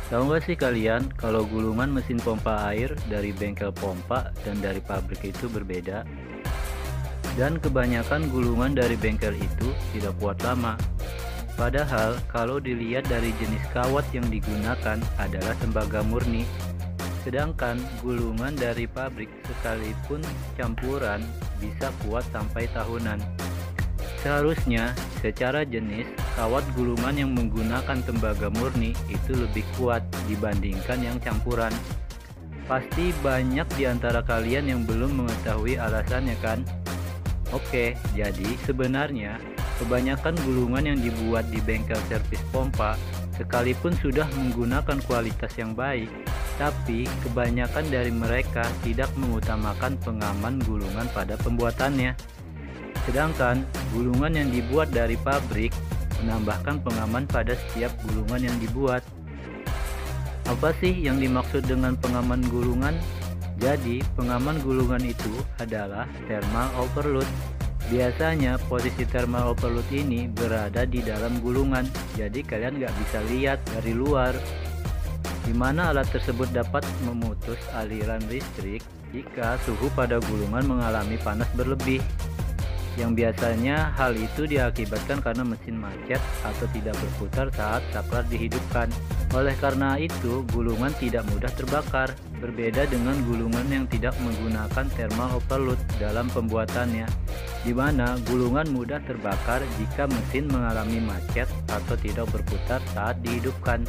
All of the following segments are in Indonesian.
Tahu nggak sih kalian kalau gulungan mesin pompa air dari bengkel pompa dan dari pabrik itu berbeda? Dan kebanyakan gulungan dari bengkel itu tidak kuat lama. Padahal kalau dilihat dari jenis kawat yang digunakan adalah tembaga murni. Sedangkan gulungan dari pabrik sekalipun campuran bisa kuat sampai tahunan. Seharusnya secara jenis kawat gulungan yang menggunakan tembaga murni itu lebih kuat dibandingkan yang campuran. Pasti banyak di antara kalian yang belum mengetahui alasannya kan? Oke, jadi sebenarnya kebanyakan gulungan yang dibuat di bengkel servis pompa sekalipun sudah menggunakan kualitas yang baik, tapi kebanyakan dari mereka tidak mengutamakan pengaman gulungan pada pembuatannya. Sedangkan gulungan yang dibuat dari pabrik menambahkan pengaman pada setiap gulungan yang dibuat. Apa sih yang dimaksud dengan pengaman gulungan? Jadi, pengaman gulungan itu adalah thermal overload. Biasanya posisi thermal overload ini berada di dalam gulungan, jadi kalian nggak bisa lihat dari luar. Di mana alat tersebut dapat memutus aliran listrik jika suhu pada gulungan mengalami panas berlebih. Yang biasanya hal itu diakibatkan karena mesin macet atau tidak berputar saat saklar dihidupkan. Oleh karena itu, gulungan tidak mudah terbakar, berbeda dengan gulungan yang tidak menggunakan thermal overload dalam pembuatannya, di mana gulungan mudah terbakar jika mesin mengalami macet atau tidak berputar saat dihidupkan.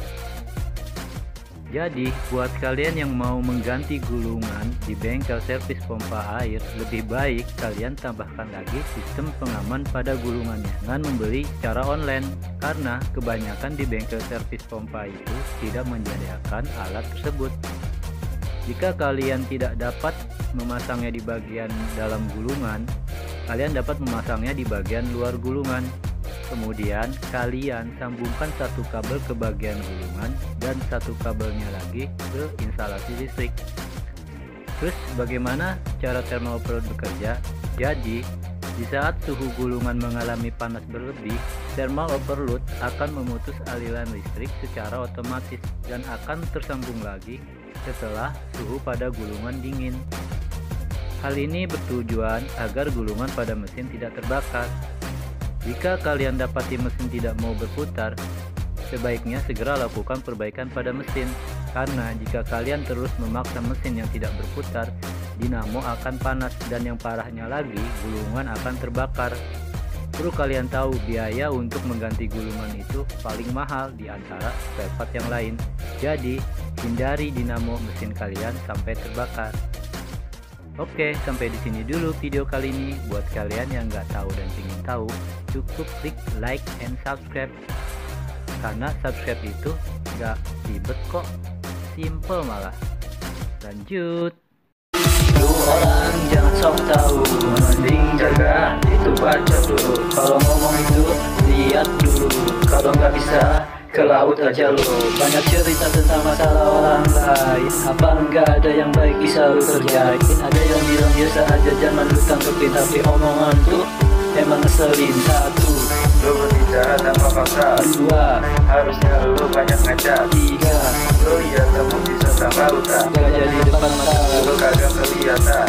Jadi, buat kalian yang mau mengganti gulungan di bengkel servis pompa air, lebih baik kalian tambahkan lagi sistem pengaman pada gulungannya dengan membeli secara online, karena kebanyakan di bengkel servis pompa itu tidak menyediakan alat tersebut. Jika kalian tidak dapat memasangnya di bagian dalam gulungan, kalian dapat memasangnya di bagian luar gulungan. Kemudian kalian sambungkan satu kabel ke bagian gulungan dan satu kabelnya lagi ke instalasi listrik. Terus bagaimana cara thermal overload bekerja? Jadi di saat suhu gulungan mengalami panas berlebih, thermal overload akan memutus aliran listrik secara otomatis dan akan tersambung lagi setelah suhu pada gulungan dingin. Hal ini bertujuan agar gulungan pada mesin tidak terbakar. Jika kalian dapati mesin tidak mau berputar, sebaiknya segera lakukan perbaikan pada mesin, karena jika kalian terus memaksa mesin yang tidak berputar, dinamo akan panas dan yang parahnya lagi, gulungan akan terbakar. Perlu kalian tahu, biaya untuk mengganti gulungan itu paling mahal di antara spare part yang lain. Jadi, hindari dinamo mesin kalian sampai terbakar. Oke, sampai di sini dulu video kali ini. Buat kalian yang nggak tahu dan ingin tahu, cukup klik like and subscribe. Karena subscribe itu nggak ribet kok, simple malah. Lanjut. Lu orang jangan sok tahu, mending jaga itu baca dulu. Kalau ngomong itu lihat dulu, kalau nggak bisa ke laut aja lo. Banyak cerita tentang masalah orang lain, apa enggak ada yang baik bisa lu kerjain. Ada yang bilang biasa aja jangan lu tanggepin, tapi omongan tuh emang ngeselin. Satu, lu berbicara tanpa fakta. dua, Harusnya lu banyak ngaca. tiga, Lu ya kamu bisa sama uta. gak jadi depan mata Lu kagak kelihatan.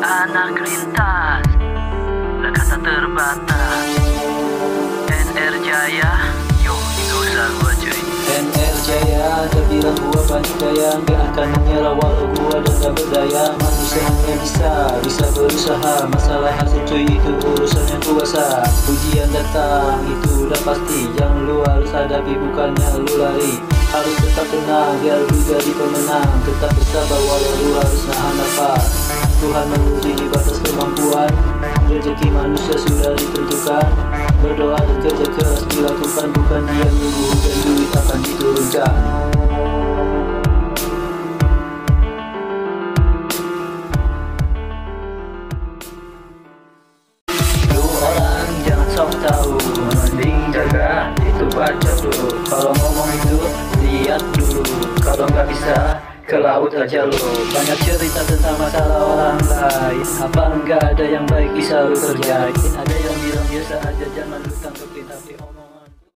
anak lintas, kata terbatas. NR Jaya, yo itu usah gua cuy. NR Jaya, ada bilang gua banyak gaya, gak akan menyerah walau gua dan gak berdaya. Manusia hanya bisa berusaha, masalah hasil cuy itu urusannya kuasa. Ujian datang itu udah pasti, yang lu harus hadapi bukannya lu lari. Harus tetap tenang biar lu jadi pemenang, tetap bersabar walau lu harus nahan nafas. Tuhan menguji di batas kemampuan, rezeki manusia sudah ditentukan. Berdoa dan kerja keras dilakukan, bukan diam nunggu dan duit akan diturunkan. Lu orang jangan sok tahu, mending jaga itu baca dulu. Kalau ngomong itu lihat dulu, kalau nggak bisa ke laut aja lo. Banyak cerita tentang masalah orang lain, apa enggak ada yang baik bisa lu kerjain. Ada yang bilang biasa aja jangan lu tanggepin, tapi omong